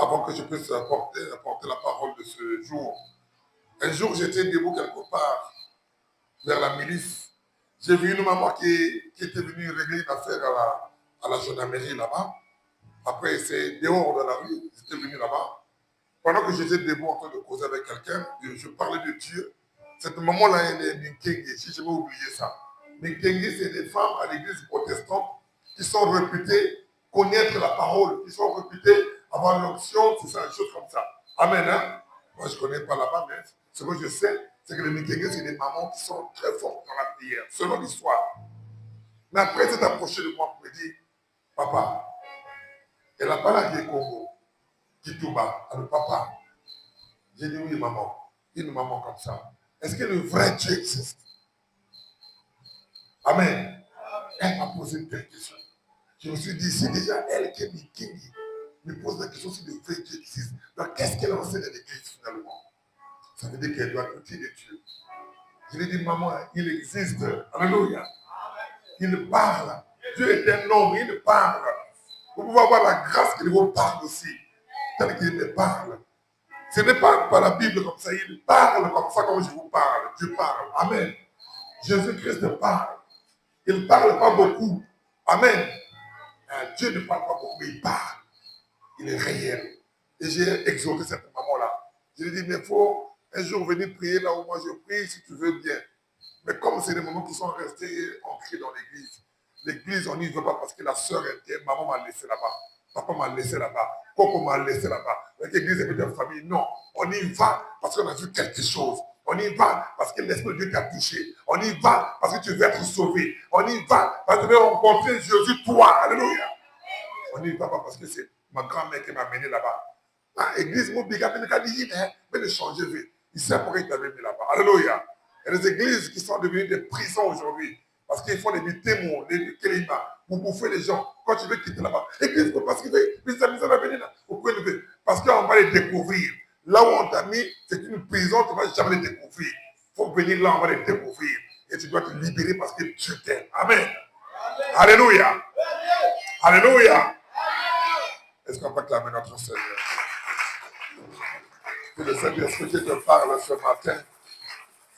avant que je puisse apporter la parole de ce jour. Un jour, j'étais debout quelque part, vers la milice. J'ai vu une maman qui était venue régler une affaire à la gendarmerie là-bas. Après, c'est dehors de la rue, j'étais venu là-bas. Pendant que j'étais debout en train de causer avec quelqu'un, je parlais de Dieu. Cette maman-là, elle est Minkenge, si je vais oublier ça. Minkenge, c'est des femmes à l'église protestante qui sont réputées connaître la parole, qui sont réputées avoir l'onction, c'est ça, des choses comme ça. Amen, hein? Moi, je ne connais pas là-bas, mais ce que je sais, c'est que les Minkenge, c'est des mamans qui sont très fortes dans la prière, selon l'histoire. Mais après, elle s'est approchée de moi pour me dire, papa, elle n'a pas la vieille Congo. Kitouba, à le papa. J'ai dit oui, maman. Une maman comme ça. Est-ce que le vrai Dieu existe? Amen. Elle m'a posé une belle question. Je me suis dit, c'est déjà elle qui est Mikingi me pose la question si le vrai Dieu existe. Donc, qu'est-ce qu'elle enseigne à l'église finalement? Ça veut dire qu'elle doit écouter de Dieu. Je lui ai dit, maman, il existe. Alléluia. Il parle. Dieu est un homme, il parle. Vous pouvez avoir la grâce qu'il vous parle aussi. Tel qu'il me parle. Ce n'est pas par la Bible comme ça, il parle comme ça, comme je vous parle. Dieu parle. Amen. Jésus-Christ parle. Il ne parle pas beaucoup. Amen. Dieu ne parle pas beaucoup, mais il parle. Il est réel. Et j'ai exhorté cette maman-là. Je lui ai dit, mais il faut un jour venir prier là où moi je prie, si tu veux bien. Mais comme c'est des moments qui sont restés ancrés dans l'église, l'église, on n'y va pas parce que la sœur était, maman m'a laissé là-bas. Papa m'a laissé là-bas. Coco m'a laissé là-bas. L'église est de famille. Non. On y va parce qu'on a vu quelque chose. On y va parce que l'Esprit de Dieu t'a touché. On y va parce que tu veux être sauvé. On y va parce que tu veux rencontrer Jésus, toi. Alléluia. On n'y va pas parce que c'est ma grand-mère qui m'a amené là-bas. L'église m'a dit, mais le changer vite. Il sait pourquoi il t'avait mis là-bas. Alléluia. Il y a des églises qui sont devenues des prisons aujourd'hui. Parce qu'ils font des témoins, des kélimas, pour bouffer les gens. Quand tu veux quitter là-bas. L'église, parce qu'il veut, vous pouvez lever. Parce qu'on va les découvrir. Là où on t'a mis, c'est une prison, tu ne vas jamais les découvrir. Il faut venir là, on va les découvrir. Et tu dois te libérer parce que Dieu t'aime. Amen. Alléluia. Alléluia. Est-ce qu'on peut clamer notre Seigneur? Que le Saint-Esprit qui te parle ce matin,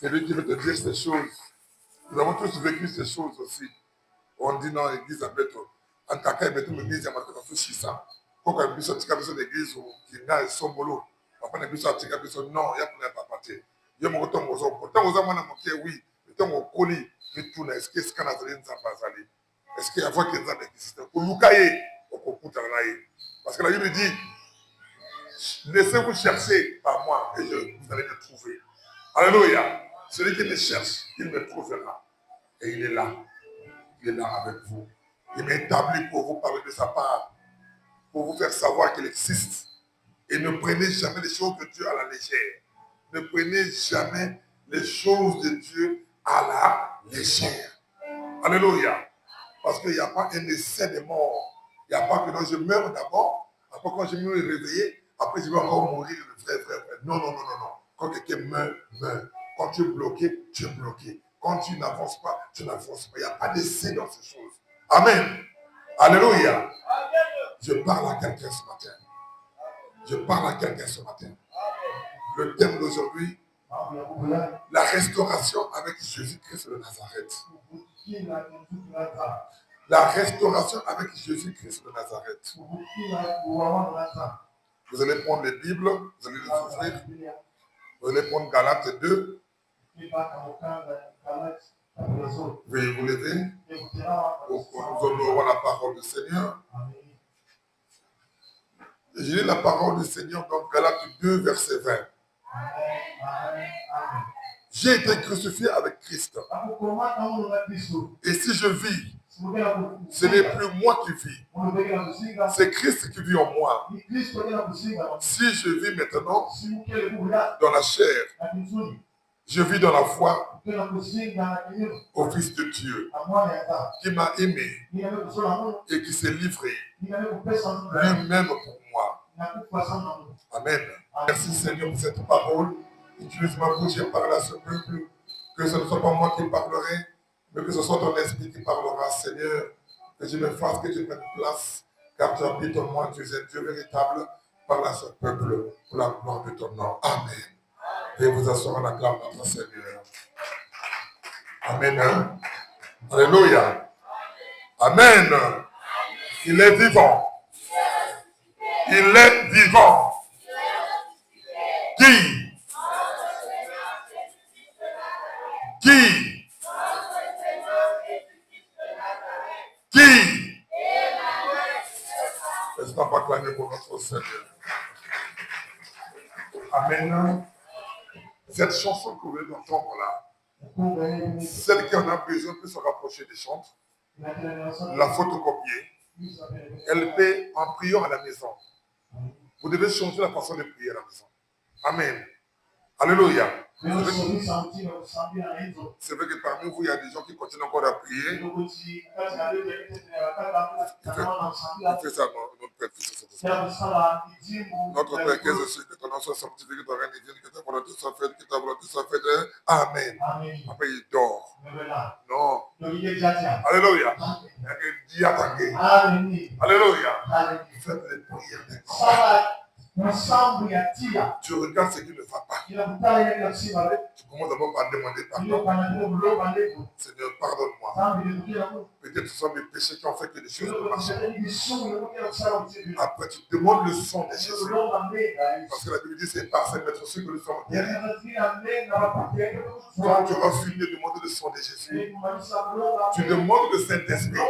c'est lui qui veut te dire ces choses. Nous avons tous vécu ces choses aussi. On dit non, l'église a beto. En caca, il me dit, il y a marqué dans ce chissa. Quand on a vu ça, tu as besoin d'église où il y a son boulot. Après, on a vu ça, tu as besoin, non, il y a plein de papatés. Il y a mon retour aux hommes. Pourtant, aux hommes, on a manqué, oui. Le temps où on colis, mais tout, est-ce que c'est qu'on a donné une zambazali? Est-ce qu'il y a voix qui est dans l'existence? Pour Lukaye, au Kokutanaï. Parce que la Bible dit, laissez-vous chercher par moi et vous allez me trouver. Alléluia. Celui qui me cherche, il me trouvera. Et il est là. Il est là avec vous. Il m'a établi pour vous parler de sa part, pour vous faire savoir qu'il existe. Et ne prenez jamais les choses de Dieu à la légère. Ne prenez jamais les choses de Dieu à la légère. Alléluia. Parce qu'il n'y a pas un essai de mort. Il n'y a pas que non, je meurs d'abord. Après, quand je me réveiller, après, je vais encore mourir le vrai. Non. Quand quelqu'un meurt, meurt. Quand tu es bloqué, tu es bloqué. Quand tu n'avances pas, tu n'avances pas. Il n'y a pas d'essai dans ces choses. Amen. Alléluia. Je parle à quelqu'un ce matin. Je parle à quelqu'un ce matin. Le thème d'aujourd'hui, la restauration avec Jésus-Christ de Nazareth. La restauration avec Jésus-Christ de Nazareth. Vous allez prendre les Bibles, vous allez les ouvrir. Vous allez prendre Galates 2. Veuillez vous lever. Nous honorons la parole du Seigneur. Je lis la parole du Seigneur dans Galates 2, verset 20. J'ai été crucifié avec Christ. Et si je vis, ce n'est plus moi qui vis. C'est Christ qui vit en moi. Si je vis maintenant dans la chair, je vis dans la foi au Fils de Dieu qui m'a aimé et qui s'est livré lui-même pour moi. Amen. Merci Seigneur pour cette parole. Utilise ma bouche et parle à ce peuple. Que ce ne soit pas moi qui parlerai, mais que ce soit ton esprit qui parlera, Seigneur. Que je me fasse, que je prenne place, car tu habites en moi, tu es un Dieu véritable. Parle à ce peuple pour la gloire de ton nom. Amen. Et vous asseoir la gloire de notre Seigneur. Amen. Alléluia. Amen. Il est vivant. Il est vivant. Qui? Est-ce qu'on va clamer pour notre Seigneur? Amen. Cette chanson que vous venez d'entendre là, celle qui en a besoin peut se rapprocher des chantres, la photocopier. Elle paie en priant à la maison. Vous devez changer la façon de prier à la maison. Amen. Alléluia. C'est vrai que parmi vous, il y a des gens qui continuent encore à prier. Il fait ça, notre Père, notre Père, que je suis, que ton nom soit sanctifié, que ton règne vienne, que ta volonté soit faite, que ta volonté soit faite. Amen. Après, il dort. Non. Alléluia. Alléluia. Faites les prières. Tu regardes ce qui ne va pas. Tu commences d'abord par demander pardon. Seigneur, pardonne-moi. Peut-être que ce sont mes péchés qui ont fait que les choses ne marchent pas. Après, tu demandes le sang de Jésus. Parce que la Bible dit c'est par cette maître que nous sommes guéris. Quand tu auras fini de demander le sang de Jésus, tu demandes le Saint-Esprit.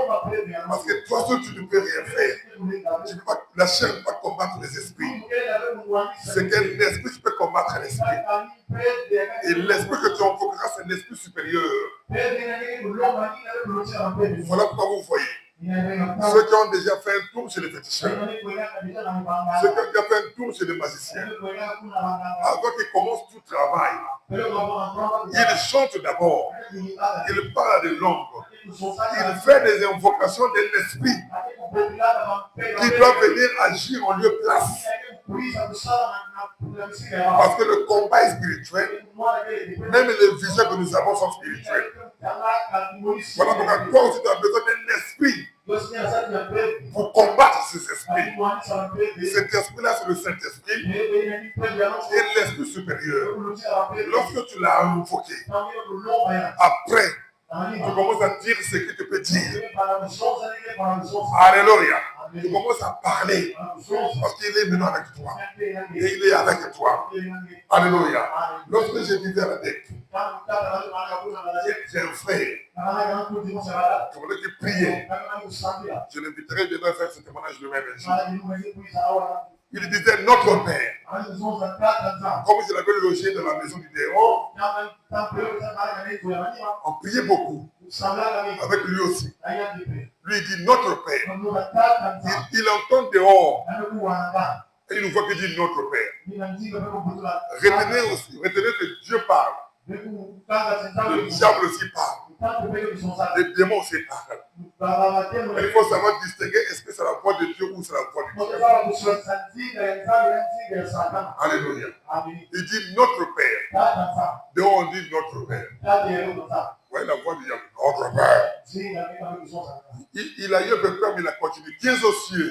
Parce que toi seul, tu ne peux rien faire. La chair ne peut pas combattre les esprits. C'est qu'un esprit qui peut combattre l'esprit. Et l'esprit que tu invoqueras, c'est un esprit supérieur. Voilà pourquoi vous voyez. Ceux qui ont déjà fait un tour chez les féticheurs, ceux qui ont déjà fait un tour chez les magiciens, avant qu'ils commencent tout travail, ils chantent d'abord, ils parlent de langues, ils font des invocations de l'esprit qui doit venir agir en lieu place. Parce que le combat est spirituel, même les visions que nous avons sont spirituelles. Voilà pourquoi toi aussi tu as besoin d'un esprit pour combattre ces esprits. Cet esprit-là, c'est le Saint-Esprit et l'esprit supérieur. Lorsque tu l'as invoqué, après, tu commences à dire ce que tu peux dire. Alléluia. Tu commences à parler parce qu'il est maintenant avec toi. Et il est avec toi. Alléluia. Lorsque j'ai vivais à la dette, j'ai un frère qui voulait qu'il priait. Je l'inviterai de faire ce témoignage le même jour. Il disait notre Père. Comme il avait logé dans la maison du Déon, on priait beaucoup. Avec lui aussi. Lui dit notre Père. Il entend dehors. Et il nous voit qu'il dit notre Père. Retenez que Dieu parle. Le diable aussi parle. Les démons aussi parlent. Il faut savoir distinguer est-ce que c'est la voix de Dieu ou c'est la voix de Dieu. Alléluia. Il dit notre Père. Dehors on dit notre Père. Vous voyez la voix du diable. Notre Père. Il a eu un peu peur, mais il a continué. Qui est aux cieux.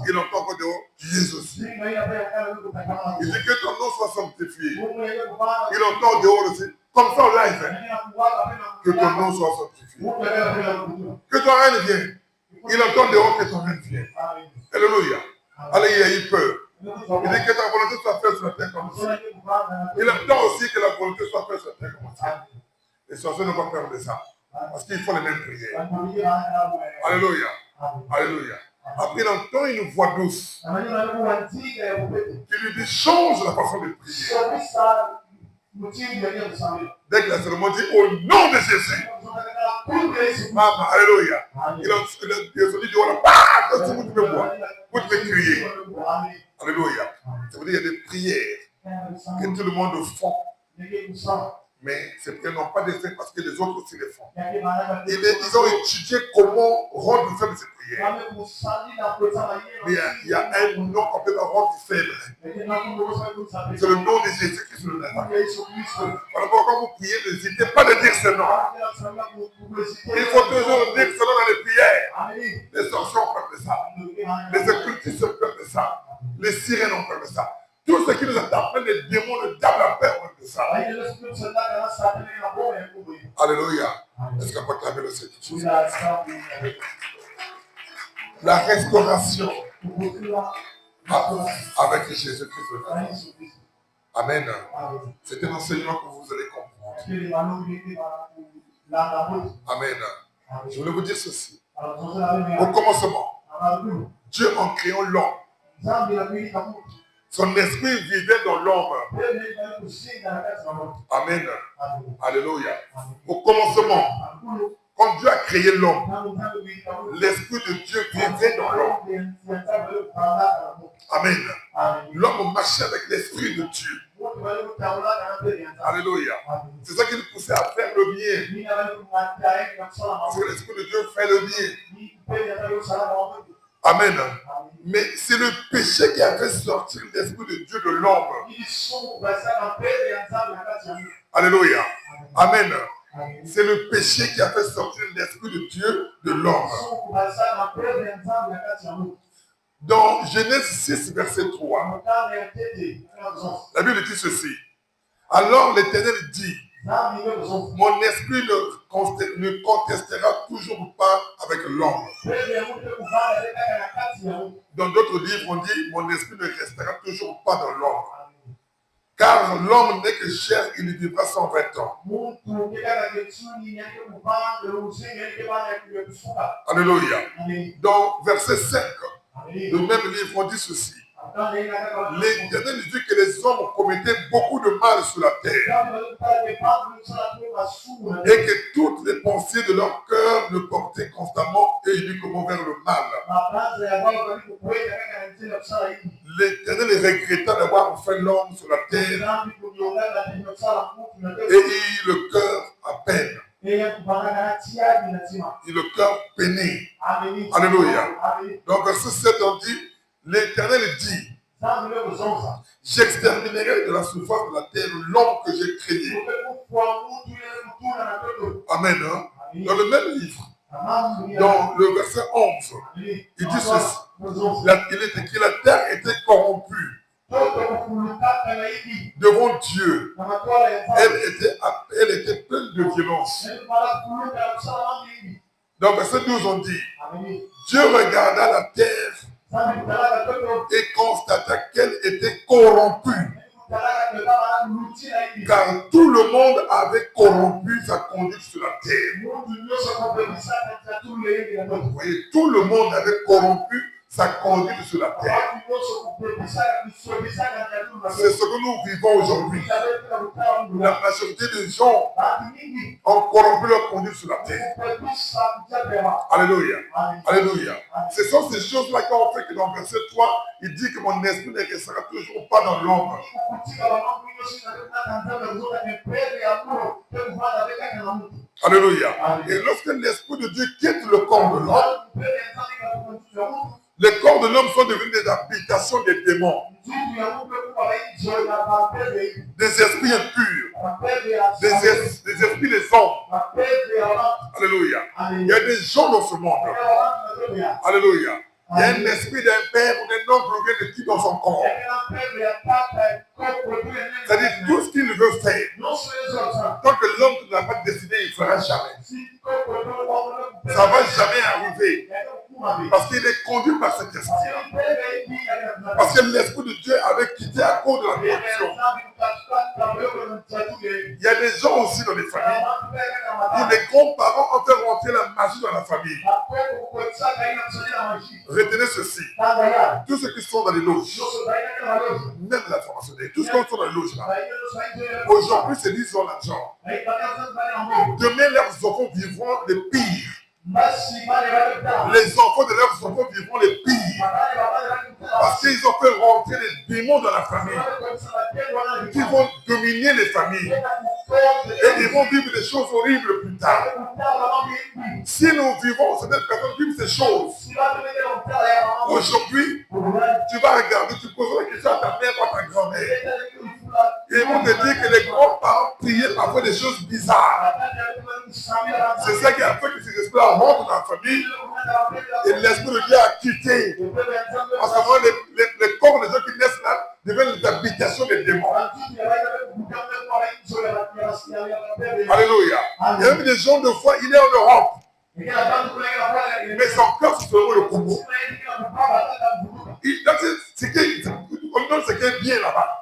Il entend encore dehors. Qui est aux cieux. Il dit que ton nom soit sanctifié. Il entend dehors aussi. Comme ça, là, il fait. Que ton nom soit sanctifié. Que ton règne vienne. Il entend dehors que ton règne vienne. Alléluia. Allez, il a eu peur. Il dit que ta volonté soit faite sur la terre comme ça. Il entend aussi que la volonté soit faite sur la terre comme ça. Les sorciers ne vont pas faire de ça. Parce qu'ils font les mêmes prières. Alléluia. Alléluia. Après, il entend une voix douce qui lui dit change la façon de prier. Dès que la cérémonie dit au nom de Jésus. Maman, alléluia. Il a désolé de voir vous devez voir. Vous devez crier. Alléluia. Ça veut dire qu'il y a des prières que tout le monde fait. Mais ces prières n'ont pas d'effet parce que les autres aussi les font. Ils ont étudié comment rendre faible ces prières. Mais il y a un nom qu'on peut rendre faible. C'est le nom de Jésus qui se le donne. Voilà pourquoi quand vous priez, n'hésitez pas de dire ce nom. Il faut toujours dire ce nom dans les prières. Les sorciers peuvent faire ça. Les occultistes peuvent faire ça. Les sirènes ont peur de ça. Tout ce qui nous attaque, même les démons, le diable a peur de ça. Alléluia. Est-ce qu'on peut clamer le Seigneur? La restauration avec Jésus-Christ. Amen. C'est un enseignement que vous allez comprendre. Amen. Je voulais vous dire ceci. Au commencement, Dieu en créant l'homme, son esprit vivait dans l'homme. Amen. Alléluia. Au commencement, quand Dieu a créé l'homme, l'esprit de Dieu vivait dans l'homme. Amen. L'homme marchait avec l'esprit de Dieu. Alléluia. C'est ça qui nous poussait à faire le bien. Parce que l'esprit de Dieu fait le bien. Amen. Mais c'est le péché qui a fait sortir l'esprit de Dieu de l'homme. Alléluia. Amen. C'est le péché qui a fait sortir l'esprit de Dieu de l'homme. Dans Genèse 6, verset 3, la Bible dit ceci. Alors l'Éternel dit, mon esprit ne contestera toujours pas avec l'homme. Dans d'autres livres, on dit, mon esprit ne restera toujours pas dans l'homme. Car l'homme n'est que chair, il y vivra 120 ans. Alléluia. Dans verset 5, le même livre, on dit ceci. L'Éternel dit que les hommes commettaient beaucoup de mal sur la terre et que toutes les pensées de leur cœur le portaient constamment et uniquement vers le mal. L'Éternel regretta d'avoir fait l'homme sur la terre et il le cœur à peine. Et le cœur peiné. Alléluia. Donc verset 7 on dit, l'Éternel dit, j'exterminerai de la surface de la terre l'homme que j'ai créé. Amen. Hein? Dans le même livre, dans le verset 11, il dit ceci. Il est écrit, la terre était corrompue devant Dieu. Elle était pleine de violence. Dans verset 12, on dit, Dieu regarda la terre et constata qu'elle était corrompue. Car tout le monde avait corrompu sa conduite sur la terre. Vous voyez, tout le monde avait corrompu sa conduite sur la terre. C'est ce que nous vivons aujourd'hui. La majorité des gens ont corrompu leur conduite sur la terre. Alléluia. Alléluia. Ce sont ces choses-là qui ont fait que dans verset 3, il dit que mon esprit ne restera toujours pas dans l'homme. Alléluia. Et lorsque l'esprit de Dieu quitte le corps de l'homme, les corps de l'homme sont devenus des habitations des démons, des esprits impurs, des esprits des hommes. Alléluia. Il y a des gens dans ce monde. Alléluia. Il y a un esprit d'un père ou d'un homme qui vient de qui dans son corps. C'est-à-dire tout ce qu'il veut faire. Tant que l'homme ne l'a pas décidé, il ne fera jamais. Ça ne va jamais arriver. Parce qu'il est conduit par cet esprit-là. Parce que l'esprit de Dieu avait quitté à cause de la corruption. Il y a des gens aussi dans les familles où les grands-parents ont fait rentrer la magie dans la famille. Retenez ceci. Tous ceux qui sont dans les loges, même la formationnelle, tous ceux qui sont dans les loges là, aujourd'hui c'est dit ils ont l'argent. Demain leurs enfants vivront les pires. Les enfants de leurs enfants vivront les pires. Parce qu'ils ont fait rentrer les démons dans la famille qui vont dominer les familles. Et ils vont vivre des choses horribles plus tard. Si nous vivons, certaines personnes vivent ces choses. Aujourd'hui, tu vas regarder, tu poseras la question à ta mère ou à ta grand-mère. Et ils vont te dire que les grands-parents priaient parfois des choses bizarres. C'est ça qui a fait que ces esprits-là rentrent dans la famille et l'esprit de Dieu a quitté. En ce moment, les corps deviennent l'habitation des démons. Alléluia. Il y a même des gens de foi, il est en Europe. Mais son cœur, c'est seulement le Congo. Ce qui est bien là-bas.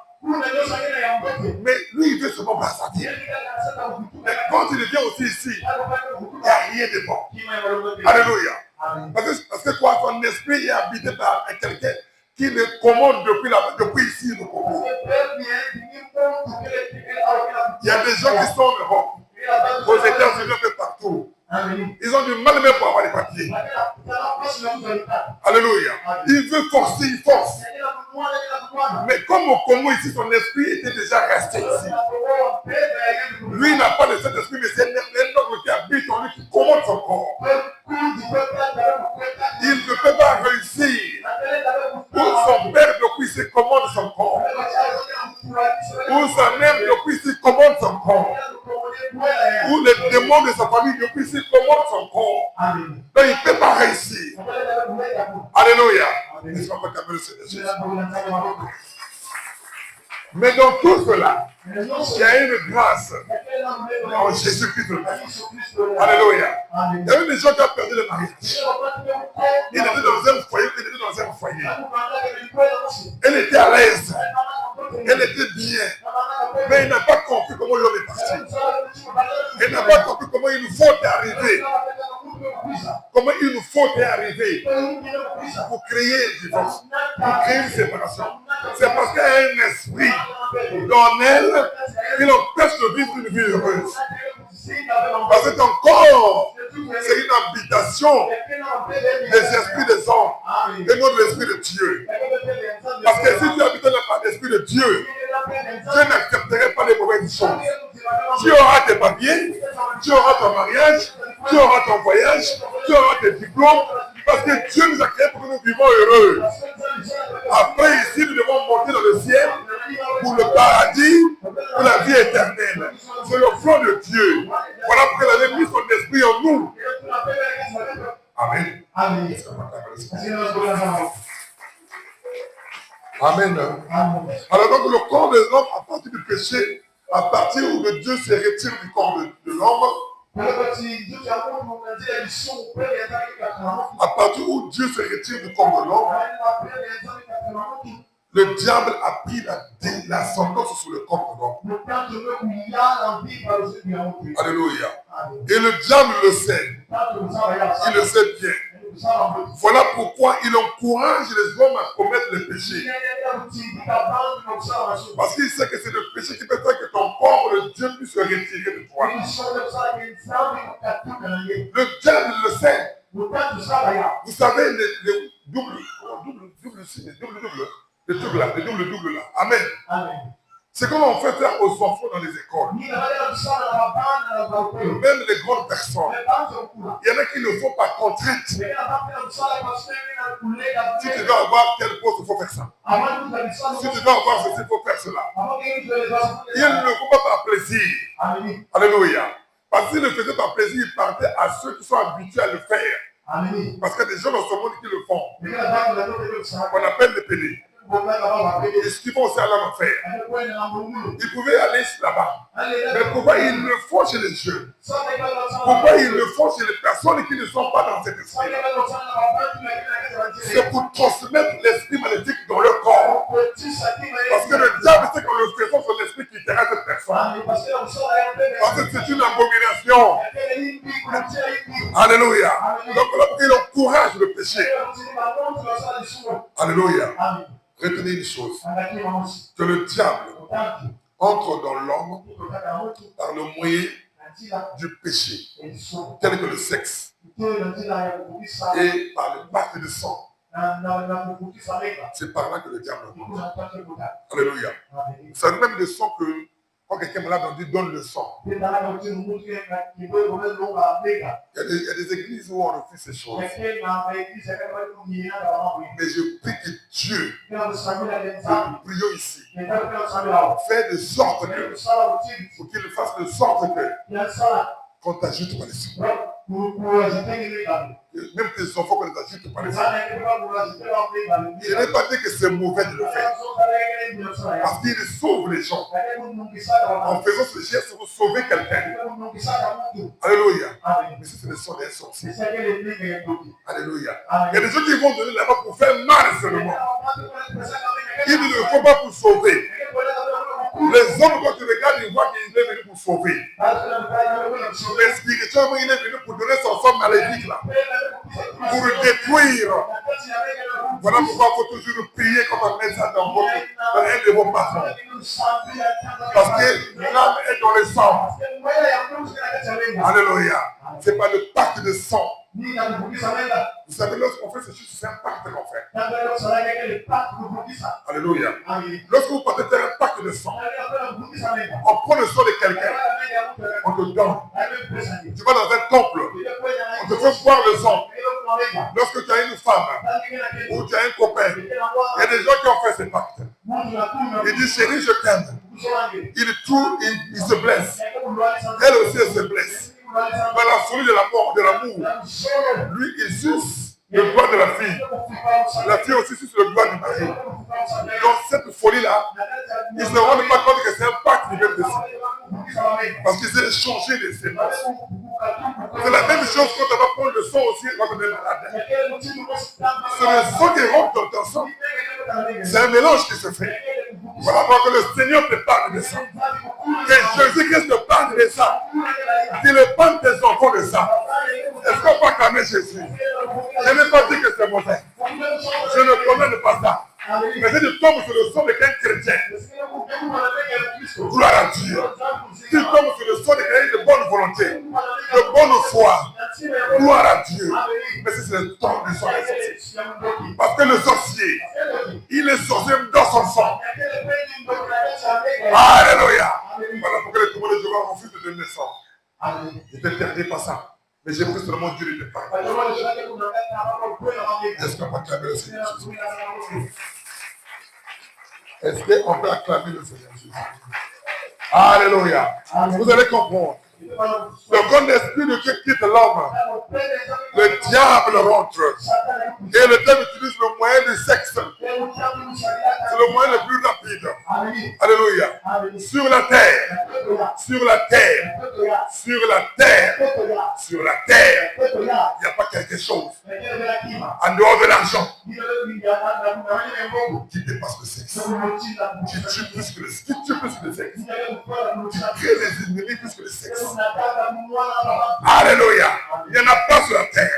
Mais lui, il veut seulement pas sortir. Mais quand il vient aussi ici, il n'y a rien de bon. Alléluia. Parce que quoi, son esprit est habité par quelqu'un qui le commande depuis ici, le Congo. Il y a des gens qui sont en Europe, aux États-Unis, un peu partout. Ils ont du mal même pour avoir les papiers. Alléluia. Il veut forcer, il force. Mais comme au Congo ici, son esprit était déjà resté ici. Lui n'a pas de cet esprit, mais c'est un homme qui habite en lui, qui commande son corps. Il ne peut pas réussir. Pour son père depuis il commande son corps. Pour sa mère depuis il commande son corps. Ou les démons de sa famille depuis il commande son corps. Donc il ne peut pas réussir. Alléluia. Mais dans tout cela, il y a une grâce en Jésus-Christ. Alléluia. Il y a eu des gens qui ont perdu le mariage. Il était dans un foyer, Elle était à l'aise. Elle était bien. Mais il n'a pas compris comment l'homme est parti. Il n'a pas compris comment une faute est arrivée. Comment une faute est arrivée pour créer un divorce, pour créer une séparation. C'est parce qu'il y a un esprit dans elle qui l'empêche de vivre une vie heureuse. Parce que ton corps, c'est une habitation des esprits des hommes et non de l'esprit de Dieu. Parce que si tu habites dans l'esprit de Dieu, Dieu n'accepterait pas les mauvaises choses. Tu auras tes papiers, tu auras ton mariage, tu auras ton voyage, tu auras tes diplômes, parce que Dieu nous a créés pour que nous vivons heureux. Après, ici, nous devons monter dans le ciel pour le paradis, pour la vie éternelle. C'est le front de Dieu. Voilà pourquoi il avait mis son esprit en nous. Amen. Amen. Amen. Alors donc le corps de l'homme, à partir du péché, à partir où Dieu se retire du corps de l'homme, à partir où Dieu se retire du corps de l'homme, le diable a pris l'ascendance sur le corps de l'homme. Alléluia. Et le diable le sait. Il le sait bien. Voilà pourquoi il encourage les hommes à commettre le péché. Parce qu'il sait que c'est le péché qui peut faire que ton corps, le Dieu, puisse se retirer de toi. Le diable le sait. Vous savez, les doubles là. Amen. C'est comme on fait faire aux enfants dans les écoles. Même les grandes personnes. Il y en a qui ne font pas contrainte. Si tu dois avoir tel poste, il faut faire ça. Si tu dois avoir ceci, il faut faire cela. Il ne faut pas par plaisir. Alléluia. Parce qu'il ne faisait pas plaisir, il partait à ceux qui sont habitués à le faire. Parce qu'il y a des gens dans ce monde qui le font. On appelle les pédés. Et ce qu'ils font aussi à l'homme faire. Ils pouvaient aller là-bas. Mais pourquoi ils le font chez les jeunes? Pourquoi ils le font chez les personnes qui ne sont pas dans cet esprit? C'est pour transmettre l'esprit maléfique dans leur corps. Parce que le diable sait qu'en le faisant son esprit qui terrasse cette personne. Parce que c'est une abomination. Alléluia. Donc là, il encourage le péché. Alléluia. Retenez une chose, que le diable entre dans l'homme par le moyen du péché, tel que le sexe, et par le pacte de sang. C'est par là que le diable entre. Alléluia. C'est même le sang que, quand quelqu'un est malade, on dit donne le sang. Il y a des églises où on refuse ces choses. Mais je prie que Dieu, nous prions ici, fait de sorte que, pour qu'il fasse de sorte que, qu'on t'ajoute par les sons. Même tes enfants, qu'on les ajoute par les sons. Il n'est pas dit que c'est mauvais de le faire. Parce qu'il sauve les gens. En faisant ce geste, vous sauvez quelqu'un. Alléluia. Mais c'est le sang des sorciers. Alléluia. Il y a des gens qui vont donner là-bas pour faire mal seulement. Ils ne le font pas pour sauver. Les hommes, quand tu regardes, ils voient qu'il est venu pour sauver. Mais spirituellement, il est venu pour donner son sang maléfique là. Pour détruire. Voilà pourquoi il faut toujours prier comme un médecin dans un de vos patrons. Parce que l'âme est dans le sang. Alléluia. Ce n'est pas le pacte de sang. Vous savez, lorsqu'on fait ce chose, c'est un pacte qu'on fait. Alléluia. Lorsque vous partez faire un pacte de sang, on prend le sang de quelqu'un, on te donne. Tu vas dans un temple, on te fait boire le sang. Lorsque tu as une femme ou tu as un copain, il y a des gens qui ont fait ce pacte. Il dit, chérie, je t'aime. Il se blesse. Elle aussi, elle se blesse. Dans la folie de la mort, de l'amour, lui, il suce le doigt de la fille. La fille aussi suce le doigt du mari. Donc, cette folie-là, ils ne se rendent pas compte que c'est un pacte qui vient de ça. Parce qu'ils ont changé les sémences. C'est la même chose quand on va prendre le sang aussi quand on est malade. C'est le sang qui rentre dans ton sang. C'est un mélange qui se fait. Voilà pourquoi le Seigneur te parle de ça. Que Jésus-Christ te parle de ça. Qu'il épargne tes enfants de ça. Est-ce qu'on peut acclamer Jésus? Je n'ai pas dit que c'est mauvais. Je ne connais pas ça. Mais si tu tombes sur le sang de quelqu'un chrétien, gloire à Dieu. Si tu tombes sur le sang de quelqu'un de bonne volonté, de bonne foi, gloire à Dieu. Mais c'est le temps du sang des sorciers. Parce que le sorcier, il est sorcier dans son sang. Alléluia. Voilà pourquoi les témoins de Jéhovah refusent de donner le sang. Je ne t'interdis pas ça. Mais j'ai pris seulement Dieu de parler. Est-ce qu'on peut acclamer le Seigneur Jésus? Est-ce qu'on peut acclamer le Seigneur Jésus? Alléluia. Vous allez comprendre. Donc quand l'esprit de Dieu quitte l'homme, le diable rentre. Et le diable utilise le moyen du sexe. C'est le moyen le plus rapide. Alléluia. Sur la terre. Sur la terre. Sur la terre. Sur la terre. Il n'y a pas quelque chose en dehors de l'argent qui dépasse le sexe. Qui tue plus que le sexe. Qui tue plus que le sexe. Qui crée les ennemis plus que le sexe. Alléluia. Il n'y en a pas sur la terre.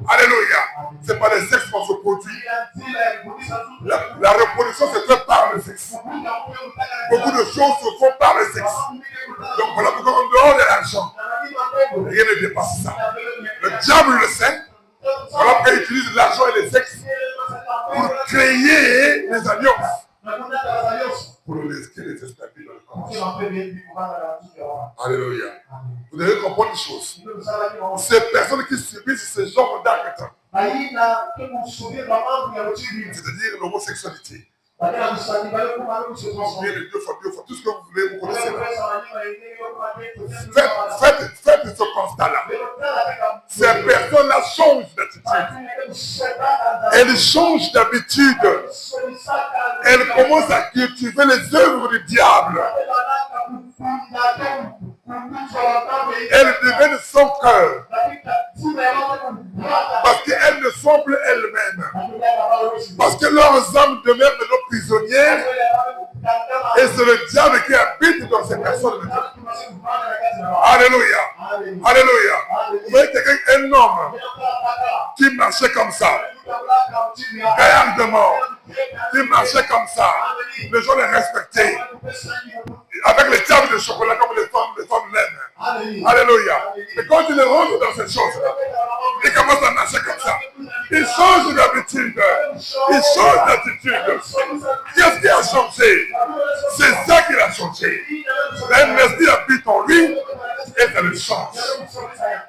Alléluia. C'est pas le sexe qu'on se produit. La reproduction se fait par le sexe. Beaucoup de choses se font par le sexe. Donc voilà pourquoi en dehors de l'argent, rien ne dépasse ça. Le diable le sait. Voilà pourquoi il utilise l'argent et le sexe pour créer les alliances. Pour les établir dans le corps. Alléluia. Vous devez comprendre une chose. Ces personnes qui subissent ce genre d'actes, c'est-à-dire l'homosexualité. Bien les deux fois, tout ce que vous voulez, vous connaissez. Faites ce constat-là. Ces personnes-là changent d'attitude. Elles changent d'habitude. Elles commencent à cultiver les œuvres du diable. Elles deviennent son cœur. Parce qu'elles ne sont plus elles-mêmes. Parce que leurs âmes demeurent maintenant prisonnières. Et c'est le diable qui habite dans ces personnes. Alléluia. Alléluia. Vous voyez quelqu'un, un homme qui marchait comme ça. Gaillard de mort. Qui marchait comme ça. Les gens les respectaient. Avec les tables de chocolat comme les femmes l'aiment. Alléluia. Et quand il rentre dans ces choses-là, il commence à marcher comme ça. Il change d'habitude. Il change d'attitude. Qu'est-ce qui a changé? C'est ça qui a changé. Un esprit habite en lui et ça le change.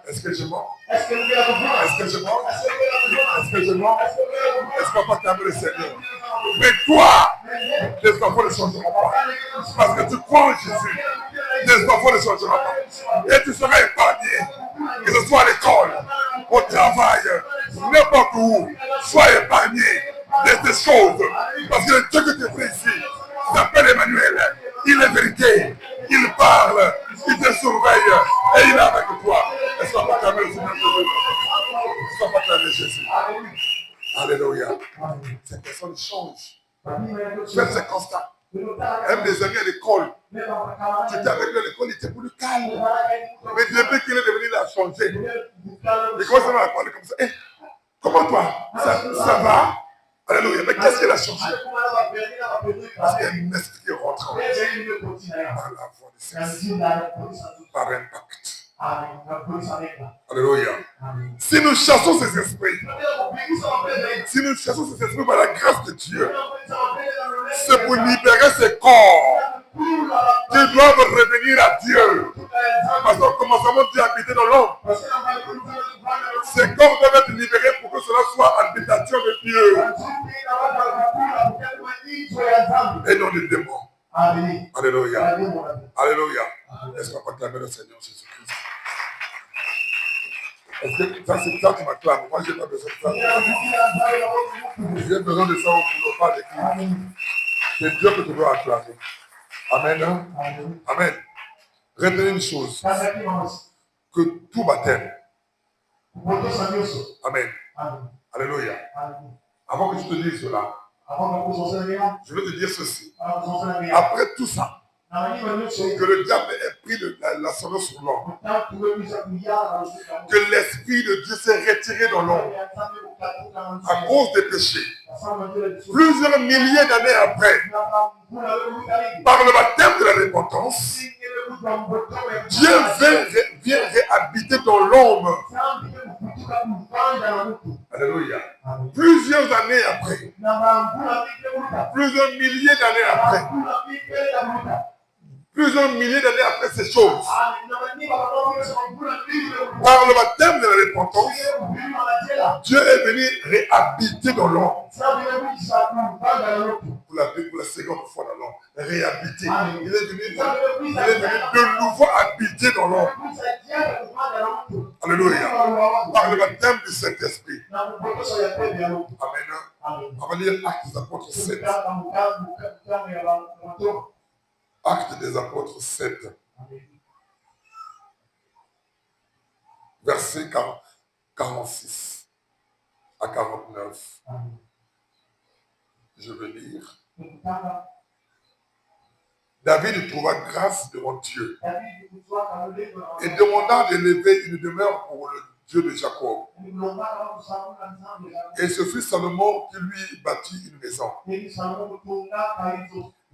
Est-ce que je mens? Est-ce que je mens? Est-ce que je mens? Est-ce qu'on va calmer le Seigneur? Mais toi, les enfants ne changeront pas. Parce que tu crois en Jésus. Les enfants ne changeront pas. Et tu seras épargné. Que ce soit à l'école, au travail, n'importe où. Sois épargné de ces choses. Parce que le Dieu que tu fais ici Faites ce constat. Même des amis à l'école. Tu étais avec lui à l'école, il était plus calme. Mais depuis qu'il est devenu, il a changé. Il commence à parler comme ça. Hey, comment toi? Ça va? Alléluia. Mais qu'est-ce qu'il a changé? Parce qu'il y a une esprit qui rentre par la voix de Saint-Esprit, par un pacte. Alléluia. Si nous chassons ces esprits, par la grâce de Dieu, c'est pour libérer ces corps qui doivent revenir à Dieu. Parce qu'au commencement, Dieu habitait dans l'homme. Ces corps doivent être libérés pour que cela soit habitation de Dieu. Et non des démons. Alléluia. Alléluia. Est-ce qu'on va acclamer le Seigneur Jésus-Christ? Est-ce que ça, c'est ça qui m'acclame? Moi, je n'ai pas besoin de ça. J'ai besoin de ça au boulot, pas d'église. C'est Dieu que tu dois acclamer. Amen. Hein? Amen. Retenez une chose. Que tout baptême. Amen. Alléluia. Avant que je te dise cela, je veux te dire ceci. Après tout ça, que le diable ait pris l'ascendant sur l'homme, que l'Esprit de Dieu s'est retiré dans l'homme à cause des péchés. Plusieurs milliers d'années après, par le baptême de la repentance, Dieu vient réhabiter dans l'homme. Alléluia. Plusieurs années après, plusieurs milliers d'années après, plusieurs milliers d'années après ces choses, par le baptême de la repentance, Dieu est venu réhabiter dans l'homme. Pour la seconde fois dans l'homme, réhabiter. Il est venu de nouveau habiter dans l'homme. Alléluia. Par le baptême du Saint-Esprit. Amen. On va lire Actes des Apôtres 7. Actes des Apôtres 7. Verset 46 à 49. Je vais lire. David trouva grâce devant Dieu et demanda d'élever une demeure pour le Dieu de Jacob. Et ce fut Salomon qui lui bâtit une maison.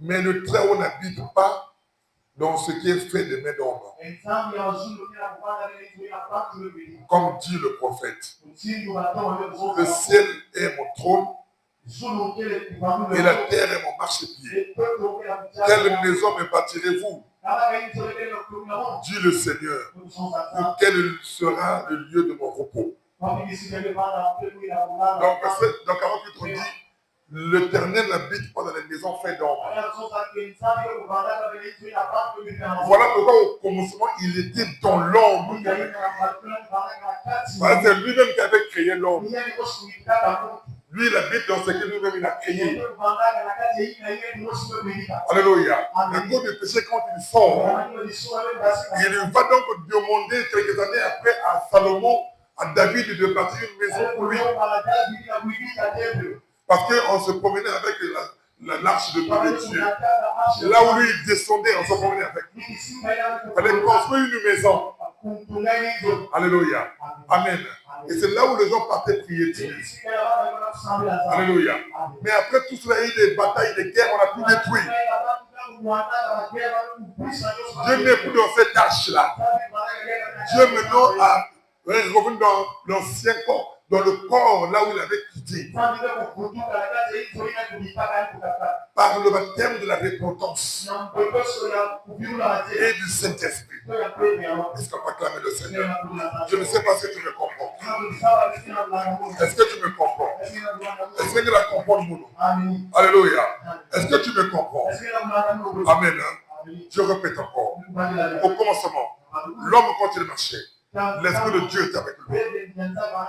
Mais le Très-Haut n'habite pas dans ce qui est fait de mains d'homme. Comme dit le prophète, le ciel est mon trône et la terre est mon marchepied. Quelle maison me bâtirez-vous? Dit le Seigneur, pour quel sera le lieu de mon repos? Donc, dans 48, on dit, l'Éternel n'habite pas dans les maisons faites d'ombre. Voilà pourquoi au commencement, il était dans l'ombre. C'est lui-même qui avait créé l'ombre. Lui, il habite dans ce que lui-même il a créé. Alléluia. À cause du péché, quand il sort, il va donc demander quelques années après à Salomon, à David, de bâtir une maison pour lui. Parce qu'on se promenait avec l'arche de Dieu. Là où lui il descendait, on se promenait avec lui. Il fallait construire une maison. Alléluia. Amen. Et c'est là où les gens partaient prier Dieu. Alléluia. Mais après tout cela, il y a eu des batailles, des guerres, on a tout détruit. Dieu n'est plus dans cette tâche-là. Dieu maintenant a revenu dans l'ancien corps, dans le corps là où il avait quitté. Par le baptême de la repentance et du Saint-Esprit. Est-ce qu'on va clamer le Seigneur? Je ne sais pas si tu me comprends. Est-ce que tu me comprends? Est-ce que tu la comprends, Mouno? Alléluia. Est-ce que tu me comprends? Amen. Je répète encore. Au commencement, l'homme quand il marchait, l'Esprit de Dieu est avec lui.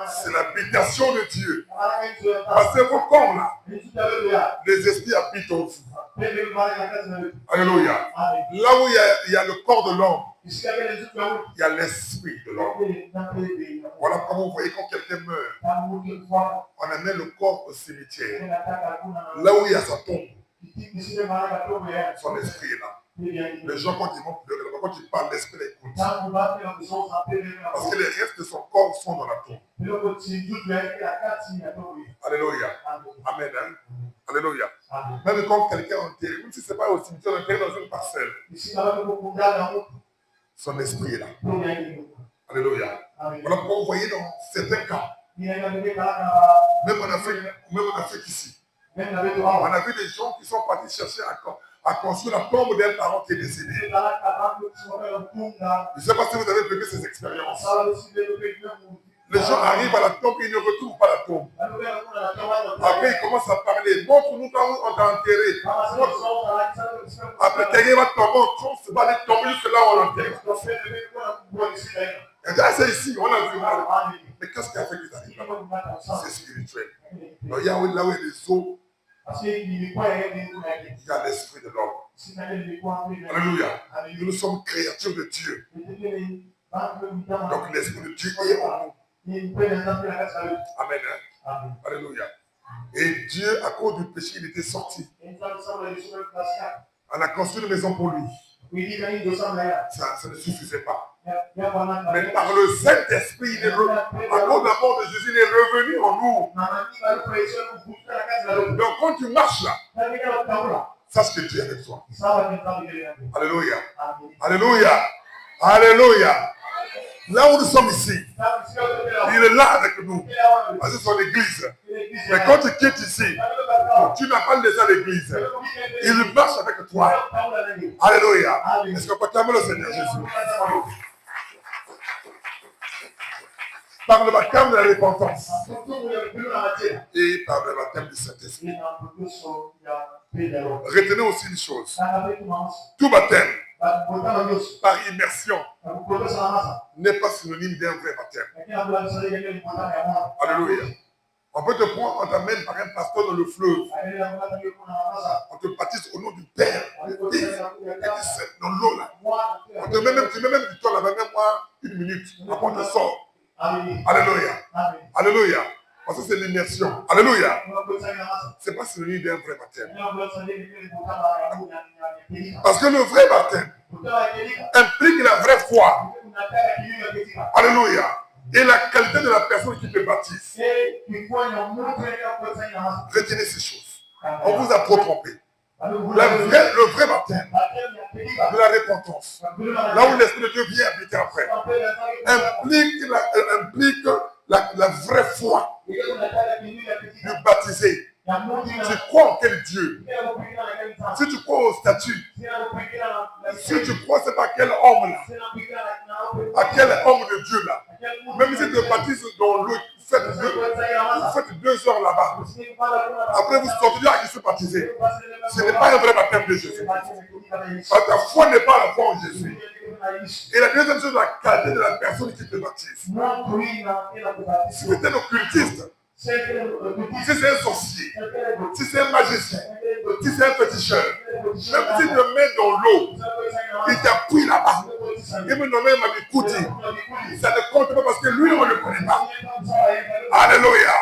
C'est l'habitation de Dieu. Parce que vos corps là, les esprits habitent en vous. Alléluia. Là où il y a le corps de l'homme, il y a l'esprit de l'homme. Voilà comment vous voyez quand quelqu'un meurt, on amène le corps au cimetière. Là où il y a sa tombe, son esprit est là. Les gens, quand ils parlent, l'esprit écoute. Parce que les restes de son corps sont dans la tombe. Alléluia. Amen. Hein? Alléluia. Même quand quelqu'un est enterré, même si ce n'est pas au cimetière, enterré dans une parcelle, son esprit est là. Alléluia. Voilà pourquoi vous voyez dans certains cas, même en Afrique ici, on a vu des gens qui sont partis chercher à construire la tombe d'un parent qui est décédé. Je ne sais pas si vous avez vécu ces expériences. Les gens arrivent à la tombe et ils ne retrouvent pas la tombe. Après, ils commencent à parler. Montre-nous quand on t'a enterré. Après, quelqu'un va tomber, on se va aller tomber jusque là où on l'enterre. Et là, c'est ici, on a vu. Mais qu'est-ce qui a fait qu'ils arrivent là-bas? C'est spirituel. Donc, il y a là où il y a les eaux. Il y a l'esprit de l'homme. Alléluia. Nous sommes créatures de Dieu. Donc l'esprit de Dieu est en nous. Amen. Hein? Alléluia. Et Dieu, à cause du péché, il était sorti. On a construit une maison pour lui. Ça ne suffisait pas. Mais par le Saint-Esprit, à cause de la mort de Jésus, il est revenu en nous. Donc quand tu marches là, sache que Dieu est avec toi. Alléluia. Alléluia. Alléluia. Là où nous sommes ici, il est là avec nous. C'est son église. Mais quand tu quittes ici, tu n'as pas laissé l'église. Il marche avec toi. Alléluia. Est-ce qu'on peut acclamer le Seigneur Jésus? Par le baptême de la repentance et par le baptême du Saint-Esprit. Retenez aussi une chose. Tout baptême par immersion n'est pas synonyme d'un vrai baptême. Alléluia. On peut te prendre, on t'amène par un pasteur dans le fleuve. On te baptise au nom du Père, du Fils et du Saint, dans l'eau là. On te met même du temps là, même moi, une minute, après on te sort. Alléluia. Alléluia. Parce que c'est l'immersion. Alléluia. Ce n'est pas synonyme d'un vrai baptême. Parce que le vrai baptême implique la vraie foi. Alléluia. Et la qualité de la personne qui te baptise. Retenez ces choses. On vous a trop trompé. Le vrai baptême de la repentance, là où l'Esprit de Dieu vient habiter après, implique la vraie foi du baptisé. Tu crois en quel Dieu? Si tu crois au statut, si tu crois c'est à quel homme là, à quel homme de Dieu là, même si tu te baptises dans l'eau, vous faites 2 heures là-bas. Après vous sortez à qui se baptiser. Ce n'est pas un vrai baptême de Jésus. Parce que ta foi n'est pas la foi en Jésus. Et la deuxième chose, la qualité de la personne qui te baptise. Si tu es un occultiste, si c'est un sorcier, si c'est un magicien, si c'est un féticheur, même si tu le mets dans l'eau, il t'appuie là-bas. Il me nomme Mamikouti. Ça ne compte pas parce que lui, on ne le connaît pas. Alléluia.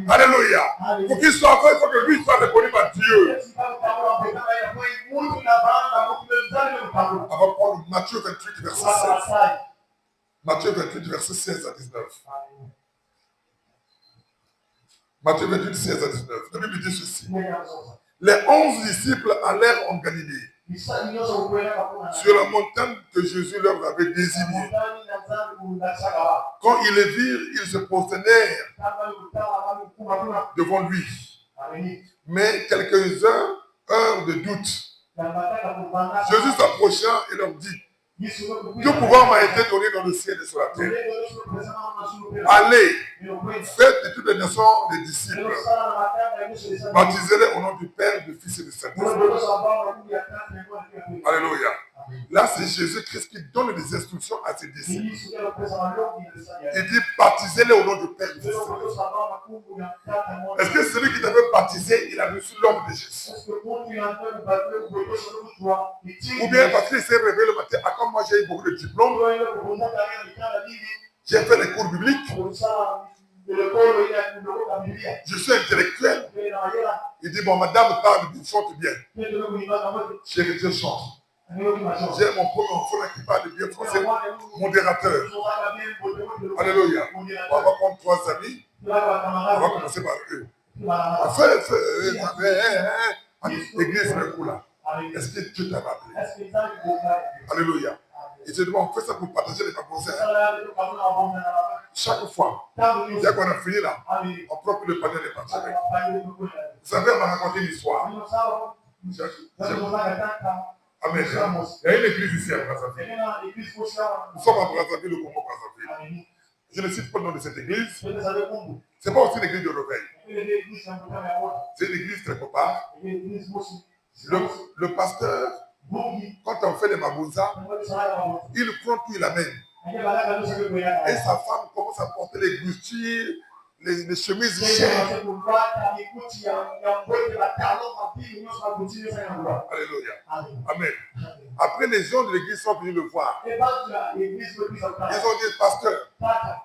Alléluia. Pour qu'il soit vrai, il faut que lui soit reconnu par Dieu. On va prendre Matthieu 28, verset 16. Matthieu 28, verset 16 à 19. Matthieu 28, 16 à 19. La Bible dit ceci. Les 11 disciples allèrent en Galilée, sur la montagne que Jésus leur avait désignée. Quand ils les virent, ils se prosternèrent devant lui. Mais quelques-uns eurent de doute. Jésus s'approcha et leur dit: tout pouvoir m'a été donné dans le ciel et sur la terre. Allez, faites de toutes les nations des disciples. Baptisez-les au nom du Père, du Fils et du Saint-Esprit. Alléluia. Là, c'est Jésus-Christ qui donne des instructions à ses disciples. Il dit, baptisez-les au nom du Père. Est-ce que celui qui t'avait baptisé, il a reçu l'homme de Jésus? Ou bien parce qu'il s'est réveillé le matin, comme moi j'ai eu beaucoup de diplômes, j'ai fait les cours bibliques, je suis intellectuel. Il dit, bon, madame parle, il chante bien. Je chante. J'ai mon premier enfant là qui parle bien français, modérateur. Alléluia. On va prendre 3 amis. On va commencer par eux. L'église le coup là. Est-ce que Dieu t'a appelé? Alléluia. Et je dis, on fait ça pour partager les papiers. Chaque fois, dès qu'on a fini là, on prend que le panier est parti avec. Vous savez, on m'a raconté une histoire. Amen. Il y a une église ici à Brazzaville. Nous sommes à Brazzaville, le Congo-Brazzaville. Je ne cite pas le nom de cette église. Ce n'est pas aussi une église de réveil. C'est une église quelque part. Le pasteur, quand on fait les mabouza, il prend tout, il amène. Et sa femme commence à porter les gouttières, les chemises chères. Alléluia. Amen. Après, les gens de l'église sont venus le voir. Ils ont dit, pasteur,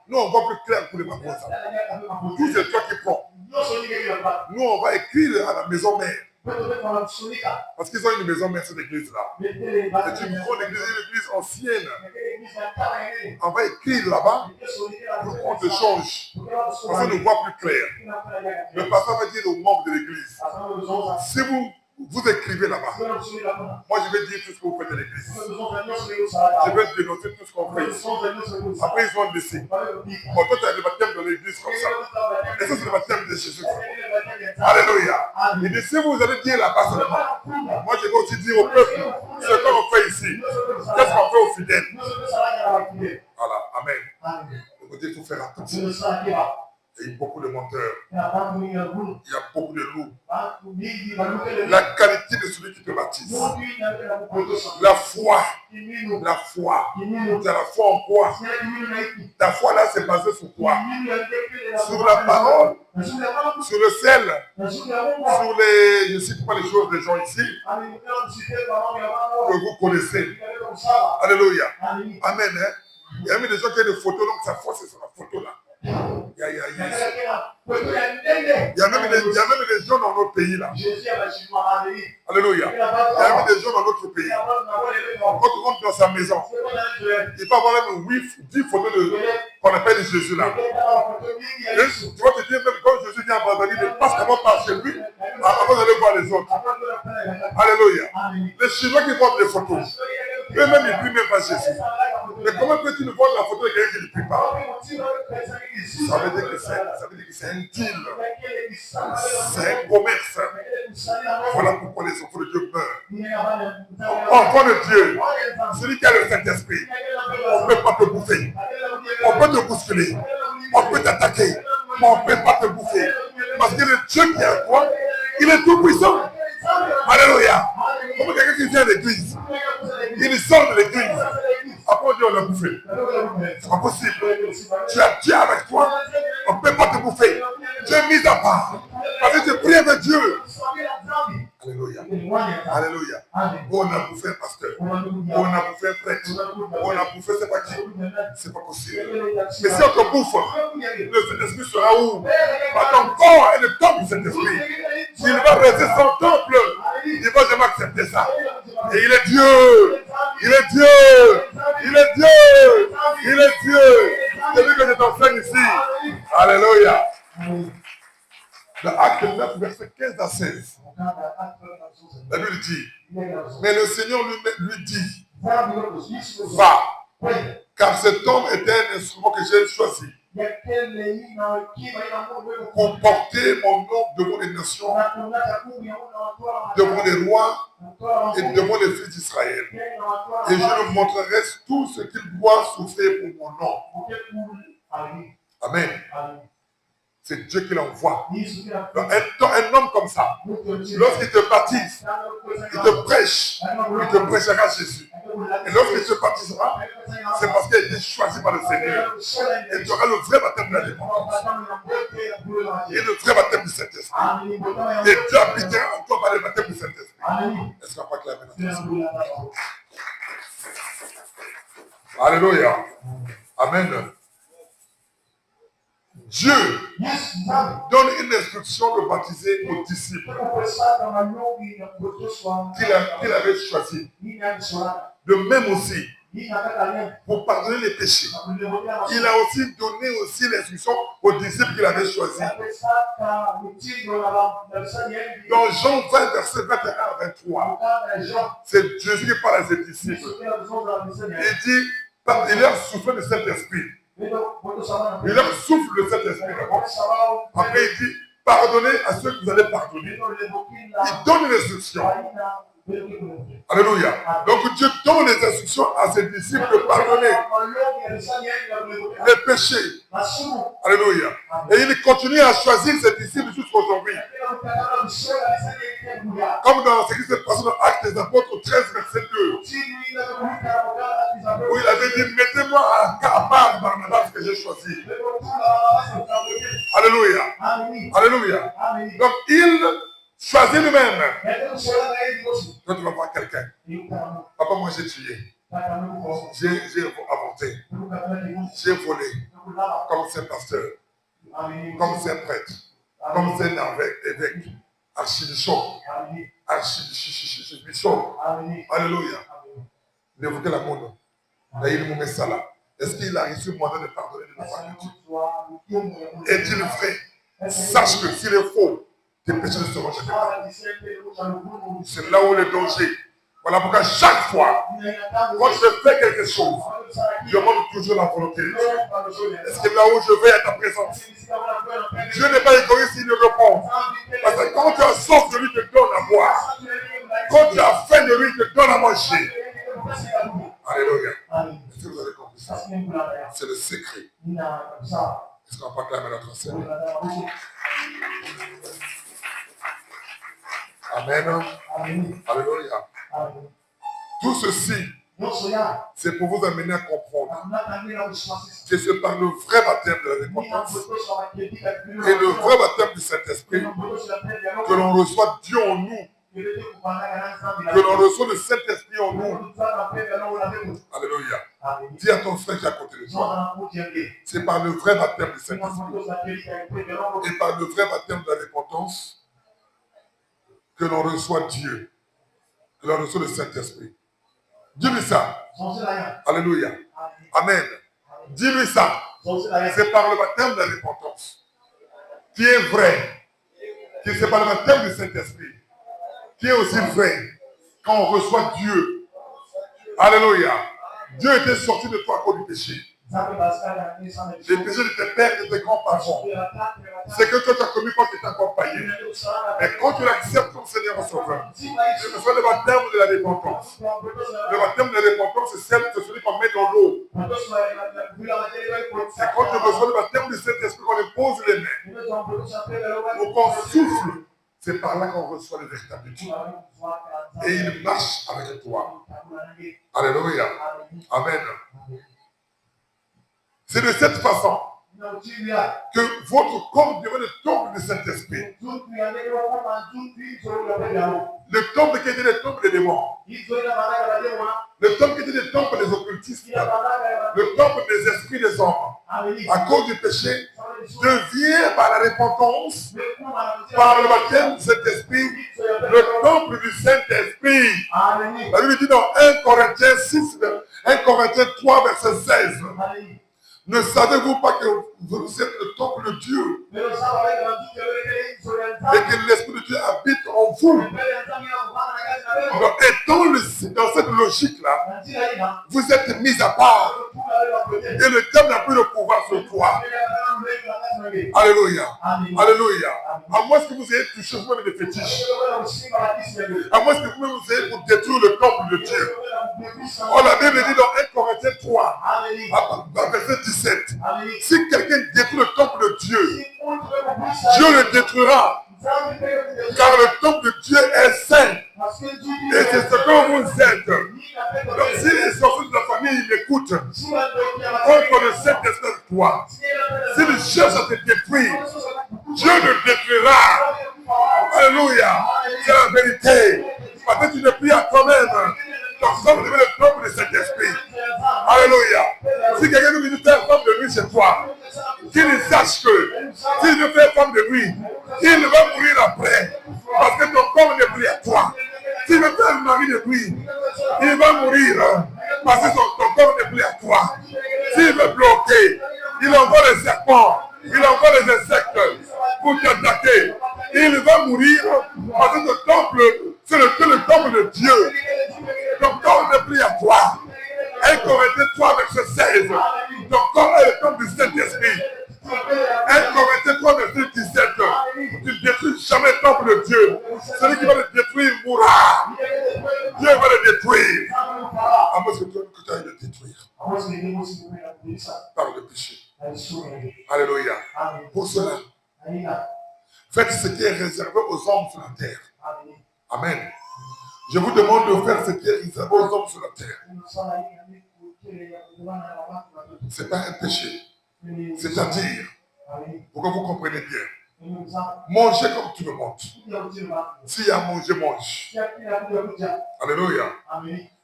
nous on va plus clair pour les mabouza. Tout c'est toi qui prends. Nous on va écrire à la maison mère. Parce qu'ils ont une maison mère, cette église-là. C'est une grande église, une église ancienne. On va écrire là-bas pour qu'on te change. Parce qu'on ne voit plus clair. Le pasteur va dire aux membres de l'église, si vous écrivez là-bas, moi je vais dire tout ce que vous faites à l'église. Je vais dénoncer tout ce qu'on fait ici. Après ils ont décidé. Bon, toi tu as le baptême de l'église comme ça. Et ça c'est le baptême de Jésus. Alléluia. Il dit, si vous allez dire là-bas seulement, moi je vais aussi dire au peuple ce qu'on fait ici. Qu'est-ce qu'on fait aux fidèles? Voilà, amen. Donc il faut faire attention. Il y a beaucoup de menteurs. Il y a beaucoup de loups. La qualité de celui qui te baptise. La foi. La foi. C'est la foi en quoi? Ta foi là, c'est basé sur quoi? Sur la parole, sur le sel, sur les, je ne sais pas les choses des gens ici, que vous connaissez. Alléluia. Amen. Hein? Il y a même des gens qui ont des photos, donc sa foi c'est sur la photo là. Il y a même des gens dans notre pays là. Alléluia. Il y a même des gens dans notre pays. Quand tu rentres dans sa maison, il peut avoir même 10 photos qu'on appelle Jésus là. Et tu vas te dire, même quand Jésus vient à Brazzaville, il passe d'abord par chez lui avant d'aller voir les autres. Alléluia. Les Chinois qui voient des photos, eux-mêmes ils ne prient même pas Jésus. Mais comment peux-tu ne voir la photo de quelqu'un qui ne prie pas? Ça veut dire que c'est un deal. C'est un commerce. Voilà pourquoi les enfants de Dieu meurent. Enfant de Dieu, celui qui a le Saint-Esprit, on ne peut pas te bouffer. On peut te bousculer. On peut t'attaquer. Mais on ne peut pas te bouffer. Parce que le Dieu qui est en toi, il est tout puissant. Alléluia. Comme quelqu'un qui vient à l'église, il sort de l'église. Après, on l'a bouffé. C'est pas possible. Tu as Dieu avec toi. On ne peut pas te bouffer. Tu es mis à part. Parce que tu pries avec Dieu. Alléluia. Alléluia. On a bouffé un pasteur. On a bouffé un prêtre. On a bouffé c'est pas qui. C'est pas possible. Mais si on te bouffe, le Saint-Esprit sera où? Par ton corps et le temple du Saint-Esprit. Il va rester son temple. Il ne va jamais accepter ça. Et il est Dieu. Il est Dieu. Il est Dieu. Il est Dieu. C'est lui que je t'enseigne ici. Alléluia. Dans Acte 9, verset 15 à 16. La Bible dit, mais le Seigneur lui dit, va, car cet homme est un instrument que j'ai choisi pour porter mon nom devant les nations, devant les rois et devant les fils d'Israël. Et je lui montrerai tout ce qu'il doit souffrir pour mon nom. Amen. c'est Dieu qui l'envoie. Donc, un homme comme ça, lorsqu'il te baptise, il te prêche, il te prêchera Jésus. Et lorsqu'il te baptisera, c'est parce qu'il a été choisi par le Seigneur. Et tu auras le vrai baptême de la dépendance. Et le vrai baptême du Saint-Esprit. Et Dieu habitera en toi par le baptême du Saint-Esprit. Est-ce qu'on va pas clamer notre Alléluia. Amen. Dieu donne une instruction de baptiser aux disciples qu'il avait choisis. De même aussi, pour pardonner les péchés. Il a aussi donné l'instruction aux disciples qu'il avait choisis. Dans Jean 20, verset 21 à 23, c'est Jésus qui parle à ses disciples. Il dit, il leur souffle le Saint-Esprit. Il leur souffle le Saint-Esprit. Après, il dit, pardonnez à ceux que vous allez pardonner. Il donne une instruction. Alléluia. Donc Dieu donne les instructions à ses disciples de pardonner les péchés. Alléluia. Et il continue à choisir ses disciples jusqu'à aujourd'hui. Comme dans ce qui s'est passé dans Actes des Apôtres 13, verset 2. Où il avait dit, mettez-moi à part Barnabas que j'ai choisi. Alléluia. Alléluia. Donc il choisit lui-même. Quand tu vas voir quelqu'un, papa, moi j'ai tué, j'ai inventé, j'ai volé, comme c'est pasteur, comme c'est prêtre, comme c'est évêque, archibishop, alléluia. D'évoquer la monde. Là, il me met ça là. Est-ce qu'il a reçu le mandat de pardonner de la Est-il vrai? Sache que s'il est faux, tes péchés ne seront jamais pardonnés. C'est là où le danger. Voilà pourquoi chaque fois, quand je fais quelque chose, je demande toujours la volonté de Dieu. Est-ce que là où je vais à ta présence, Dieu n'est pas égoïste, il le répond. Parce que quand tu as soif de lui, il te donne à boire. Quand tu as faim de lui, il te donne à manger. Alléluia. Est-ce que vous avez compris ça? C'est le secret. Est-ce qu'on va pas clamer notre Seigneur? Amen. Alléluia. Tout ceci, c'est pour vous amener à comprendre que c'est par le vrai baptême de la repentance et le vrai baptême du Saint-Esprit que l'on reçoit Dieu en nous, que l'on reçoit le Saint-Esprit en nous. Alléluia. Dis à ton frère qui est à côté de toi, c'est par le vrai baptême du Saint-Esprit et par le vrai baptême de la repentance que l'on reçoit Dieu, que l'on reçoit le Saint-Esprit. Dis-lui ça. Alléluia. Amen. Dis-lui ça. C'est par le baptême de la repentance qui est vrai, qui c'est par le baptême du Saint-Esprit qui est aussi vrai quand on reçoit Dieu. Alléluia. Dieu était sorti de toi à cause du péché. Les péchés de tes pères et de tes grands-parents. C'est que toi tu as commis quand tu étais encore païen. Mais quand tu l'acceptes comme Seigneur et Sauveur, tu reçois le baptême de la repentance. Le baptême de la repentance, c'est celui qu'on met dans l'eau. C'est quand tu reçois le baptême du Saint-Esprit qu'on lui pose les mains. Ou qu'on souffle. C'est par là qu'on reçoit le véritable Dieu. Et il marche avec toi. Alléluia. Amen. C'est de cette façon que votre corps devient le temple du Saint-Esprit. Le temple qui était le temple des démons. Le temple qui était le temple des occultistes. Le temple des esprits des hommes. À cause du péché, devient par la repentance, par le baptême du Saint-Esprit, le temple du Saint-Esprit. La Bible dit dans 1 Corinthiens 6, 1 Corinthiens 3, verset 16. Ne savez-vous pas que vous êtes le temple de Dieu et que l'Esprit de Dieu habite en vous? Alors, étant dans cette logique-là, vous êtes mis à part et le diable n'a plus le pouvoir sur toi. Alléluia. Alléluia. À moins que vous ayez touché vous-même des fétiches. À moins que vous-même vous ayez pour détruire le temple de Dieu. Oh, la Bible dit dans 1 Corinthiens 3, verset 17. Si quelqu'un détruit le temple de Dieu, Dieu le détruira. Car le temple de Dieu est saint. Et c'est ce que vous êtes. Donc si les sorciers de la famille m'écoutent, contre le Saint-Esprit de toi, s'ils cherchent à te détruire, Dieu le détruira. Alléluia. C'est la vérité. Parce que tu ne pries à toi-même. Donc ça vous devez le temple de Saint-Esprit. Alléluia. Si quelqu'un nous dit faire forme de lui chez toi, qu'il sache que s'il veut faire forme de lui, il va mourir après. Parce que ton corps n'est plus à toi. S'il veut faire le mari de lui, il va mourir. Parce que ton corps n'est plus à toi. S'il veut bloquer, il envoie les serpents, il envoie les insectes pour t'attaquer. Il va mourir parce que le temple, c'est le temple de Dieu. Ton corps n'est plus à toi. 1 Corinthiens 3, verset 16. Ton corps est le temple du Saint-Esprit. 1 Corinthiens 3, verset 17. Tu ne détruis jamais le temple de Dieu. Celui qui va le détruire mourra. Dieu va le détruire. À moins que tu ailles le détruire. Par le péché. Alléluia. Pour cela, faites ce qui est réservé aux hommes sur la terre. Amen. Je vous demande de faire ce qui est réservé aux hommes sur la terre. Ce n'est pas un péché. C'est-à-dire, pour que vous compreniez bien, manger comme tu le manges. S'il y a à manger, mange. Alléluia.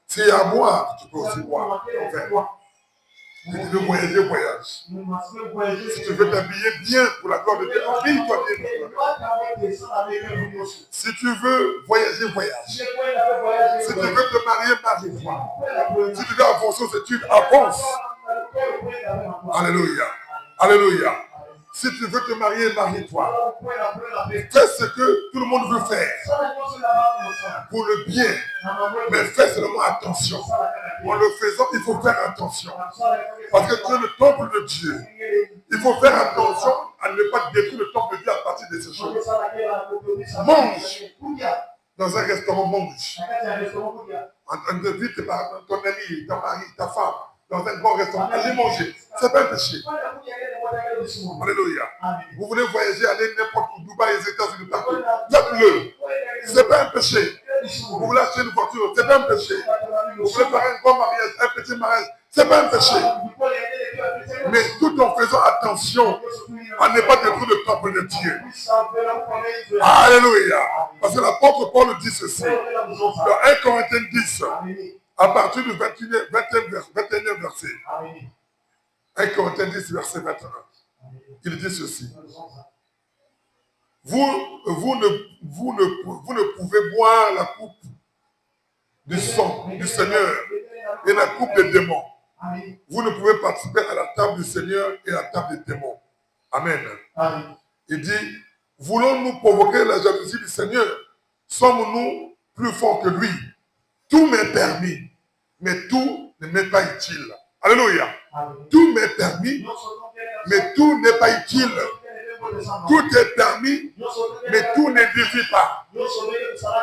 S'il y a à boire, tu peux aussi boire. Si tu veux voyager, voyage. Si tu veux t'habiller bien pour la gloire de Dieu, habille-toi bien. Si tu veux voyager, voyage. Si tu veux te marier, marie-toi. Si tu veux avancer aux études, avance. Alléluia. Alléluia. Si tu veux te marier, marie-toi. Fais ce que tout le monde veut faire. Pour le bien. Mais fais seulement attention. En le faisant, il faut faire attention. Parce que tu es le temple de Dieu. Il faut faire attention à ne pas détruire le temple de Dieu à partir de ces choses. Mange. Dans un restaurant, mange. En invite ton ami, ta mari, ta femme. Dans un grand restaurant, allez manger. C'est pas un péché. Alléluia. Vous voulez voyager, aller n'importe où, Dubaï, les États-Unis, partout. Faites-le. C'est pas un péché. Vous voulez acheter une voiture, c'est pas un péché. Vous voulez faire un grand mariage, un petit mariage, c'est pas un péché. Mais tout en faisant attention à ne pas détruire le temple de Dieu. Alléluia. Parce que l'apôtre Paul dit ceci. Dans 1 Corinthiens 10, à partir du 21e verset. 1 Corinthiens 10, verset 21. Il dit ceci. Vous ne pouvez boire la coupe du sang du Seigneur et la coupe des démons. Vous ne pouvez participer à la table du Seigneur et à la table des démons. Amen. Il dit, voulons-nous provoquer la jalousie du Seigneur? Sommes-nous plus forts que lui? Tout m'est permis, mais tout ne m'est pas utile. Alléluia. Tout m'est permis, mais tout n'est pas utile. Tout est permis, mais tout n'édifie pas.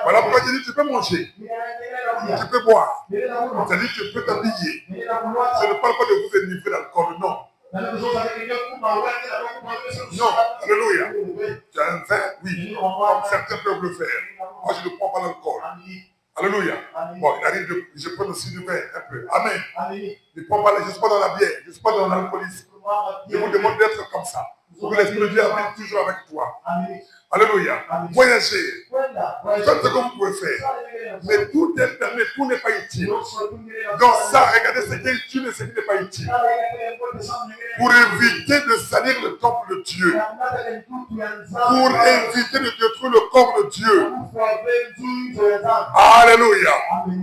Voilà pourquoi je dis, tu peux manger, tu peux boire, c'est-à-dire tu peux t'habiller. Je ne parle pas de vous énivrer l'alcool, non. Non, alléluia. Tu as un vin, oui, comme certains peuvent le faire. Moi, je ne prends pas l'alcool. Alléluia. Bon, il arrive, je prends aussi du vin un peu. Amen. Je ne prends pas, je ne suis pas dans la bière, je ne suis pas dans l'alcoolisme. Je vous demande d'être comme ça. Pour que l'Esprit de Dieu habite toujours avec toi. Alléluia. Voyagez. Faites ce que vous pouvez faire. Mais tout est permis, tout n'est pas utile. Donc ça, regardez ce qui est utile et ce qui n'est pas utile. Pour éviter de salir le temple de Dieu. Pour éviter de détruire le corps de Dieu. Alléluia.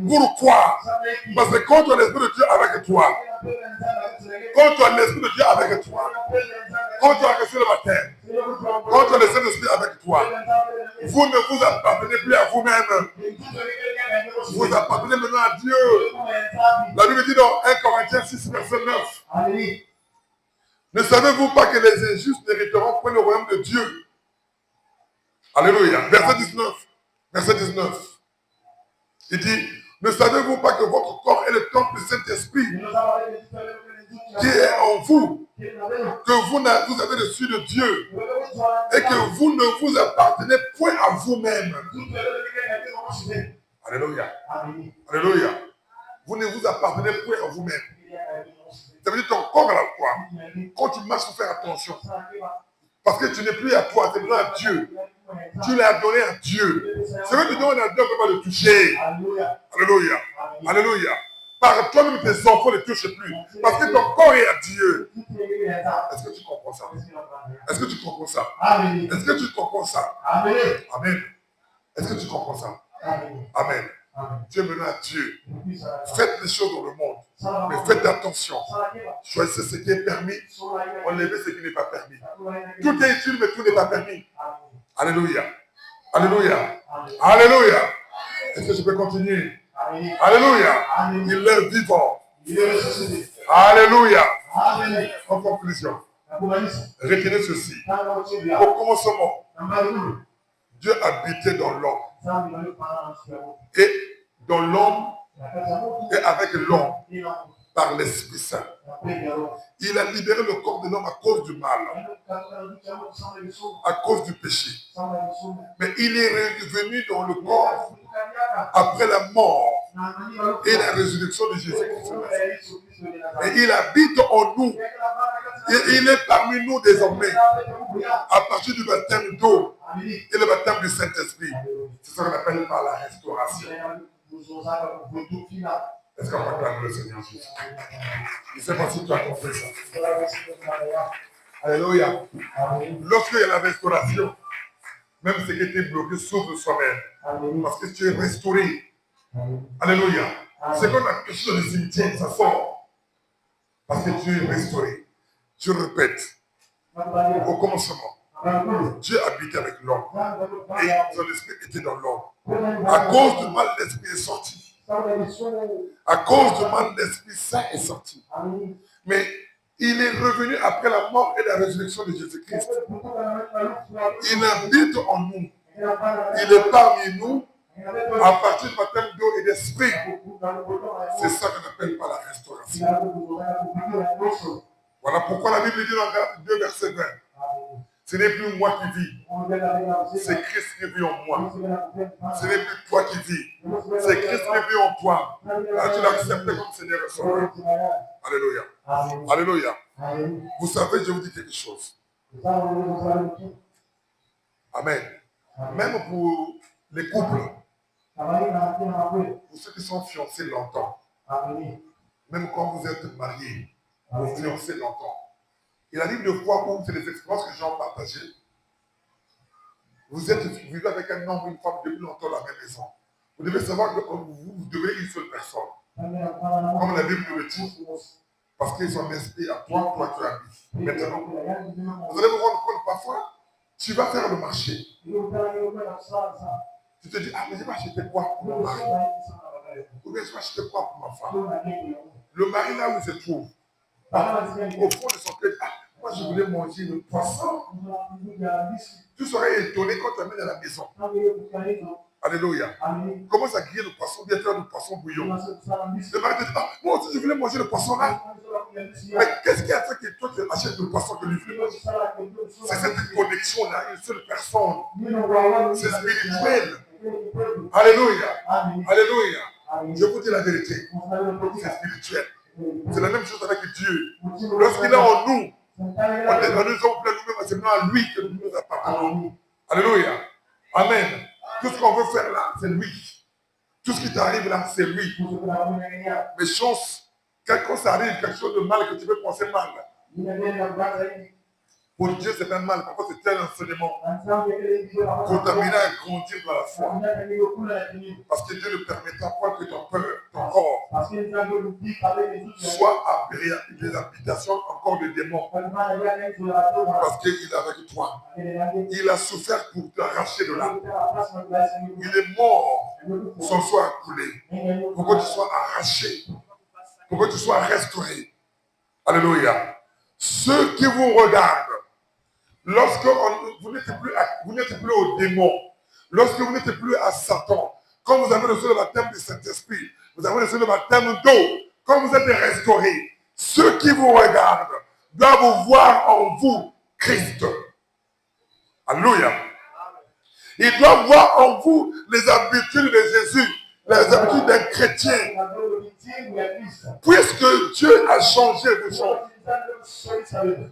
Pourquoi? Parce que quand tu as l'Esprit de Dieu avec toi, quand tu as l'Esprit de Dieu avec toi, quand tu as reçu le baptême, quand tu as le Saint-Esprit avec toi, vous ne vous appartenez plus à vous-même. Vous appartenez maintenant à Dieu. La Bible dit dans 1 Corinthiens 6, verset 9. Ne savez-vous pas que les injustes n'hériteront point le royaume de Dieu? Alléluia. Verset 19. Verset 19. Il dit, ne savez-vous pas que votre corps est le temple du Saint-Esprit qui est en vous, que vous avez reçu de Dieu et que vous ne vous appartenez point à vous-même. Alléluia. Alléluia. Vous ne vous appartenez point à vous-même. Ça veut dire que ton corps à la croix. Quand tu marches, il faut faire attention. Parce que tu n'es plus à toi, c'est maintenant à Dieu. Tu l'as donné à Dieu. C'est vrai que tu donnes à Dieu, on ne peut pas le toucher. Alléluia. Alléluia. Par toi-même, tes enfants ne touchent plus. Parce que ton corps est à Dieu. Est-ce que tu comprends ça? Est-ce que tu comprends ça? Est-ce que tu comprends ça? Amen. Est-ce que tu comprends ça? Amen. Dieu maintenant à Dieu. Faites les choses dans le monde. Mais faites attention. Choisissez ce qui est permis. Enlevez ce qui n'est pas permis. Tout est utile, mais tout n'est pas permis. Alléluia. Alléluia. Alléluia. Est-ce que je peux continuer? Alléluia. Il est vivant. Alléluia. En conclusion, retenez ceci. Au commencement, Dieu habitait dans l'homme. Et dans l'homme, et avec l'homme, par l'Esprit Saint. Il a libéré le corps de l'homme à cause du mal, à cause du péché. Mais il est revenu dans le corps après la mort et la résurrection de Jésus-Christ. Et il habite en nous. Et il est parmi nous désormais, à partir du baptême d'eau et le baptême du Saint-Esprit. C'est ce qu'on appelle par la restauration. Est-ce qu'on acclame le Seigneur Jésus? Je ne sais pas si tu as compris ça. Alléluia. Lorsqu'il y a la restauration, même ce qui était bloqué s'ouvre soi-même. Parce que tu es restauré. Alléluia. Ce qu'on a caché dans le cimetière, ça sort. Parce que tu es restauré. Je répète. Au commencement, Dieu habitait avec l'homme. Et son esprit était dans l'homme. À cause du mal, l'esprit est sorti. À cause du mal, l'Esprit Saint est sorti. Mais il est revenu après la mort et la résurrection de Jésus-Christ. Il habite en nous. Il est parmi nous à partir du baptême d'eau et d'esprit. C'est ça qu'on appelle par la restauration. Voilà pourquoi la Bible dit dans Galates 2, verset 20. Ce n'est plus moi qui vis, c'est Christ qui vit en moi. Ce n'est plus toi qui vis, c'est Christ qui vit en toi. Là, tu l'as accepté comme Seigneur et Sauveur. Alléluia. Alléluia. Vous savez, je vous dis quelque chose. Amen. Même pour les couples, pour ceux qui sont fiancés longtemps, même quand vous êtes mariés, vous fiancés longtemps, il arrive de fois où c'est des expériences que j'ai partagées. Vous vivez avec un homme ou une femme depuis longtemps dans la même maison. Vous devez savoir que vous devez une seule personne. Comme la Bible le dit. Parce qu'ils sont inspirés à toi, toi tu habites. Maintenant, vous allez vous rendre compte parfois, tu vas faire le marché. Tu te dis, ah mais je vais acheter quoi pour mon mari? Ou bien je vais acheter quoi pour ma femme? Le mari là où il se trouve. Au fond de son cœur, moi je voulais manger le poisson. Tu serais étonné quand tu amènes à la maison. Alléluia. Commence à griller le poisson, bien faire le poisson bouillon. Le mari te dit, moi aussi je voulais manger le poisson là. Mais qu'est-ce qui a fait que toi tu achètes le poisson que lui voulait manger? C'est cette connexion là, une seule personne. C'est spirituel. Alléluia. Alléluia. Je vous dis la vérité. C'est spirituel. C'est la même chose avec Dieu. Lorsqu'il est en nous, on nous sommes pleins nous-mêmes, c'est maintenant à lui que nous nous appartenons. Alléluia. Amen. Tout ce qu'on veut faire là, c'est lui. Tout ce qui t'arrive là, c'est lui. Mais chance, quand ça arrive, quelque chose de mal que tu peux penser mal. Pour Dieu, c'est pas mal. Parfois, c'est un enseignement pour t'amener à grandir dans la foi. Parce que Dieu ne permettra pas que ton corps soit des habitations encore de démons. Parce qu'il est avec toi. Il a souffert pour t'arracher de là. Il est mort. Son sang a coulé. Pour que tu sois arraché. Pour que tu sois restauré. Alléluia. Ceux qui vous regardent, lorsque vous n'êtes plus au démon, lorsque vous n'êtes plus à Satan, quand vous avez reçu le baptême du Saint-Esprit, vous avez reçu le baptême d'eau, quand vous êtes restaurés, ceux qui vous regardent doivent voir en vous Christ. Alléluia. Il doit voir en vous les habitudes de Jésus, les habitudes d'un chrétien. Puisque Dieu a changé de choses.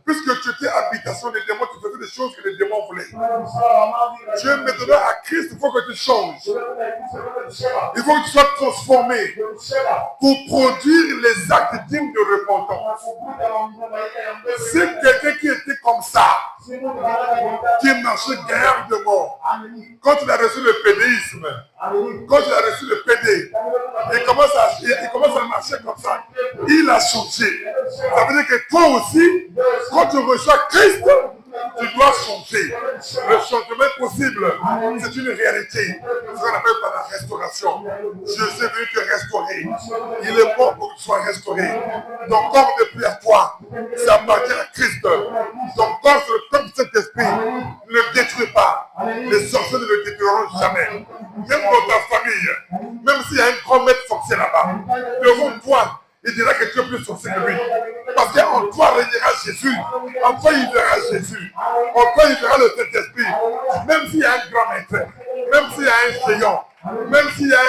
Puisque tu étais habitation des démons, tu faisais des choses que les démons voulaient. Dieu maintenant à Christ, il faut que tu changes. Il faut que tu sois transformé pour produire les actes dignes de repentance. C'est quelqu'un qui était comme ça, qui marchait guerre de mort. Quand il a reçu le pédéisme, quand il a reçu le PD, il commence à marcher comme ça. Il a changé. Ça veut dire que toi aussi, quand tu reçois Christ, tu dois changer. Le changement est possible. C'est une réalité. C'est ce qu'on appelle par la restauration. Jésus est venu te restaurer. Il est mort pour que tu sois restauré. Ton corps n'est plus à toi. Ça appartient à Christ. Ton corps, c'est le corps de cet esprit. Ne le détruis pas. Les sorciers ne le détruiront jamais. Même dans ta famille, même s'il y a un grand maître sorcier là-bas, devant toi, il dira que tu es plus sorcier que lui. Parce qu'en toi régnera Jésus. En toi il verra Jésus. En toi il verra le Saint-Esprit. Même s'il y a un grand maître, même s'il y a un géant, même s'il y a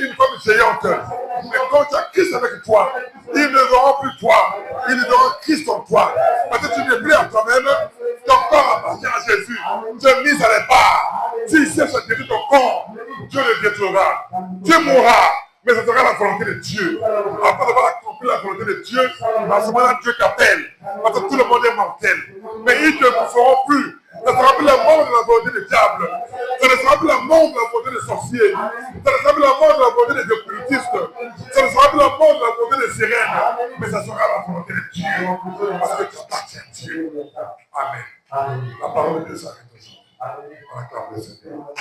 une femme géante, mais quand tu as Christ avec toi, ils ne verront plus toi. Ils verront Christ en toi. Parce que tu n'es plus à toi-même. Ton corps appartient à Jésus. Tu es mis à l'épargne. S'il cherche à détruire ton corps, Dieu le détruira. Dieu mourra. Mais ce sera la volonté de Dieu. Après avoir accompli la volonté de Dieu, à ce moment-là, Dieu t'appelle. Parce que tout le monde est mortel. Mais ils ne te feront plus. Ce ne sera plus la mort de la volonté du diable. Ce ne sera plus la mort de la volonté des sorciers. Ce ne sera plus la mort de la volonté des occultistes. Ce ne sera plus la mort de la volonté des sirènes. Mais ce sera la volonté de Dieu. Parce que tu appartiens à Dieu. Amen. La parole de Dieu s'arrête aujourd'hui. On acclame le Seigneur.